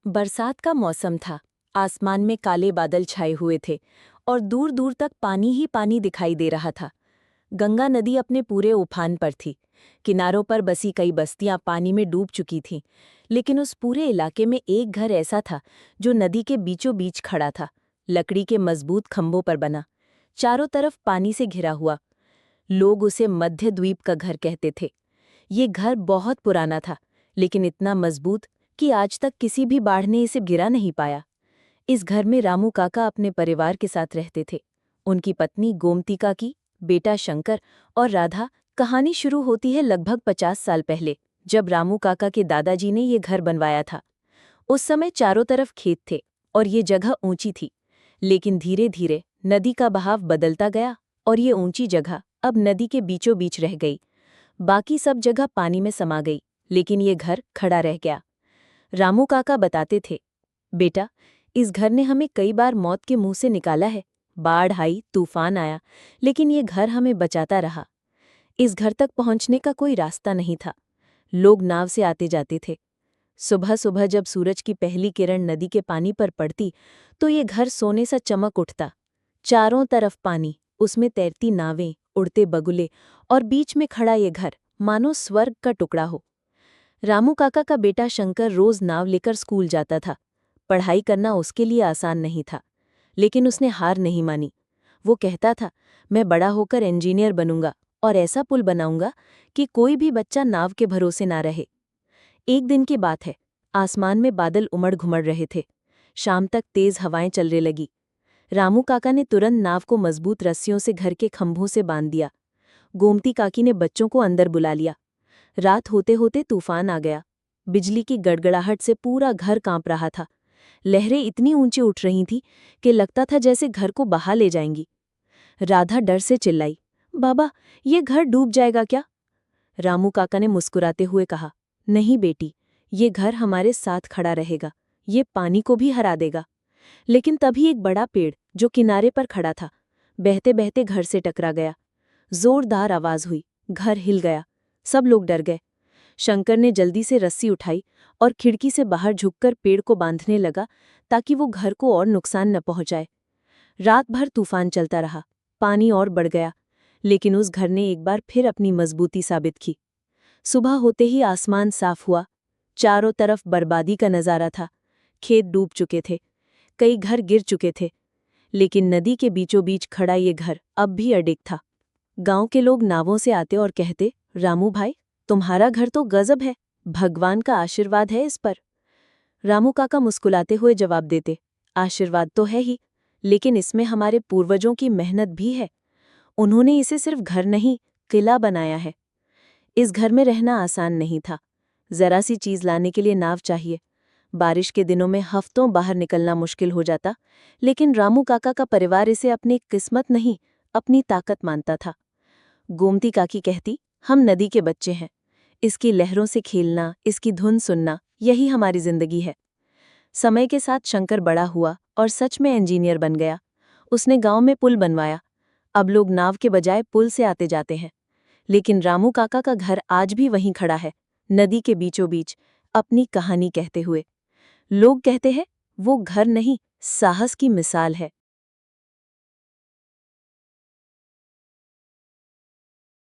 बरसात का मौसम था। आसमान में काले बादल छाए हुए थे और दूर दूर तक पानी ही पानी दिखाई दे रहा था। गंगा नदी अपने पूरे उफान पर थी। किनारों पर बसी कई बस्तियां पानी में डूब चुकी थीं, लेकिन उस पूरे इलाके में एक घर ऐसा था जो नदी के बीचों बीच खड़ा था, लकड़ी के मजबूत खंभों पर बना, चारों तरफ पानी से घिरा हुआ। लोग उसे मध्य द्वीप का घर कहते थे। ये घर बहुत पुराना था, लेकिन इतना मजबूत कि आज तक किसी भी बाढ़ ने इसे गिरा नहीं पाया। इस घर में रामू काका अपने परिवार के साथ रहते थे। उनकी पत्नी गोमती काकी, बेटा शंकर और राधा। कहानी शुरू होती है लगभग 50 साल पहले, जब रामू काका के दादाजी ने ये घर बनवाया था। उस समय चारों तरफ खेत थे और ये जगह ऊंची थी, लेकिन धीरे धीरे नदी का बहाव बदलता गया और ये ऊंची जगह अब नदी के बीचों बीच रह गई। बाकी सब जगह पानी में समा गई, लेकिन ये घर खड़ा रह गया। रामू काका बताते थे, बेटा, इस घर ने हमें कई बार मौत के मुंह से निकाला है। बाढ़ आई, तूफान आया, लेकिन ये घर हमें बचाता रहा। इस घर तक पहुंचने का कोई रास्ता नहीं था। लोग नाव से आते जाते थे। सुबह सुबह जब सूरज की पहली किरण नदी के पानी पर पड़ती, तो ये घर सोने सा चमक उठता। चारों तरफ पानी, उसमें तैरती नावें, उड़ते बगुले और बीच में खड़ा ये घर मानो स्वर्ग का टुकड़ा हो। रामू काका का बेटा शंकर रोज नाव लेकर स्कूल जाता था। पढ़ाई करना उसके लिए आसान नहीं था, लेकिन उसने हार नहीं मानी। वो कहता था, मैं बड़ा होकर इंजीनियर बनूंगा और ऐसा पुल बनाऊंगा कि कोई भी बच्चा नाव के भरोसे ना रहे। एक दिन की बात है, आसमान में बादल उमड़ घुमड़ रहे थे। शाम तक तेज हवाएं चलने लगी। रामू काका ने तुरंत नाव को मजबूत रस्सियों से घर के खंभों से बांध दिया। गोमती काकी ने बच्चों को अंदर बुला लिया। रात होते होते तूफान आ गया। बिजली की गड़गड़ाहट से पूरा घर कांप रहा था। लहरें इतनी ऊंची उठ रही थीं कि लगता था जैसे घर को बहा ले जाएंगी। राधा डर से चिल्लाई, बाबा, ये घर डूब जाएगा क्या? रामू काका ने मुस्कुराते हुए कहा, नहीं बेटी, ये घर हमारे साथ खड़ा रहेगा। ये पानी को भी हरा देगा। लेकिन तभी एक बड़ा पेड़ जो किनारे पर खड़ा था, बहते बहते घर से टकरा गया। जोरदार आवाज हुई, घर हिल गया। सब लोग डर गए। शंकर ने जल्दी से रस्सी उठाई और खिड़की से बाहर झुककर पेड़ को बांधने लगा, ताकि वो घर को और नुकसान न पहुंचाए। रात भर तूफान चलता रहा, पानी और बढ़ गया, लेकिन उस घर ने एक बार फिर अपनी मजबूती साबित की। सुबह होते ही आसमान साफ हुआ। चारों तरफ बर्बादी का नजारा था। खेत डूब चुके थे, कई घर गिर चुके थे, लेकिन नदी के बीचों बीच खड़ा ये घर अब भी अडिग था। गांव के लोग नावों से आते और कहते, रामू भाई, तुम्हारा घर तो गजब है, भगवान का आशीर्वाद है इस पर। रामू काका मुस्कुराते हुए जवाब देते, आशीर्वाद तो है ही, लेकिन इसमें हमारे पूर्वजों की मेहनत भी है। उन्होंने इसे सिर्फ घर नहीं, किला बनाया है। इस घर में रहना आसान नहीं था। जरा सी चीज लाने के लिए नाव चाहिए। बारिश के दिनों में हफ्तों बाहर निकलना मुश्किल हो जाता, लेकिन रामू काका का परिवार इसे अपनी किस्मत नहीं, अपनी ताकत मानता था। गोमती काकी कहती, हम नदी के बच्चे हैं। इसकी लहरों से खेलना, इसकी धुन सुनना, यही हमारी जिंदगी है। समय के साथ शंकर बड़ा हुआ और सच में इंजीनियर बन गया। उसने गांव में पुल बनवाया। अब लोग नाव के बजाय पुल से आते जाते हैं। लेकिन रामू काका का घर आज भी वहीं खड़ा है, नदी के बीचों बीच, अपनी कहानी कहते हुए। लोग कहते हैं, वो घर नहीं, साहस की मिसाल है।